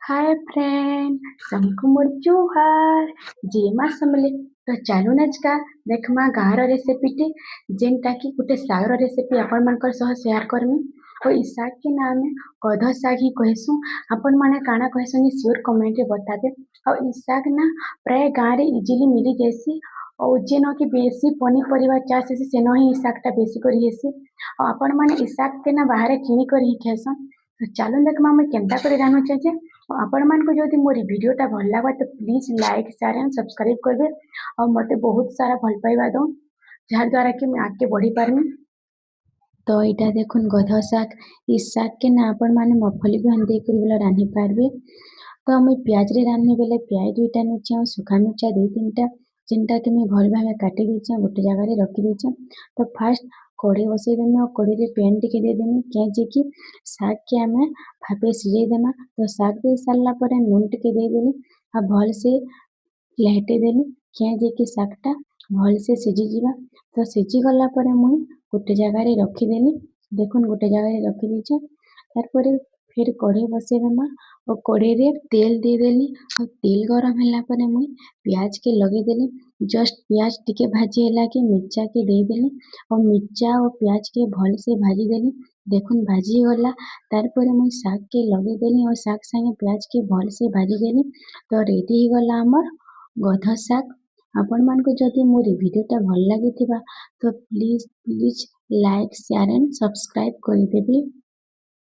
Hi friend, सबको मोर जुहार। जेमा समले तो चालू नचका देखमा गाँर रेसिपीटी जेनटा कि गोटे शागर रेसिपी आपण मानकर सह शेयर करमी। और इस शाग के नाम है गध शाग ही कहसुँ। आपण माने काना कहसुँ श्योर कमेंट रे बताबे। और इस शाग ना प्राय गाँव रे इजिली मिली जैसी और जेन कि बेसी पनीपरिया चाष हेसी सेन ही शागटा बेसी करी हेसी। और आपण माने इस शाग के ना बाहर किणी कर ही खेसन। तो चालू देखमा मैं केनता करे रानुचे जे आपण मानक जदि मोर भिडियोटा भल लगा तो please like share and subscribe करबे और मते बहुत सारा भल पाइबा दो जहाँ द्वारा कि मैं आगे बढ़ी पारमी। तो इटा देखुन गध शाग। इस शाग के ना आपण माने मफली भी हंदे करी बोला रांधी पारबे। तो मुई प्याज रे रांधने बेले प्याज दुईटा नेचे और सुखा मिर्चा दुई तीनटा जिनटा कि मैं भल भावे काटी देछे गोटे जगह रे रखी देछे। तो फास्ट कढ़ी बसई देमी और कढ़ी रे पेन टिके दे देमी क्या जे कि शाग के आमे भापे सिझेई देमा। तो शाग दे सारला परे नून टिके दे देली और भल से लहेटे देली क्या जे कि शागटा भल से सिझी जीवा। तो सिझी गला परे मुई गोटे जगह रे रखी देली। देखुन गोटे जगह रे रखी देछे। तारपरे फिर कढ़ी बसई देमा और कढ़ी रे तेल दे देली और तेल गरम होला परे मुई प्याज के लगे देली। जस्ट प्याज टिके भाजी होला कि मिर्चा के दे देली और मिर्चा और प्याज के भल से भाजी देली। देखुन भाजी गला तारपरे मुई शाग के लगे देली और शाग संगे प्याज के भल से भाजी देली। तो रेडी ही गला हमर गध शाग। आपण मानक जदि मोर भिडियोटा भल लागिथिबा तो please like share and subscribe कर देबे।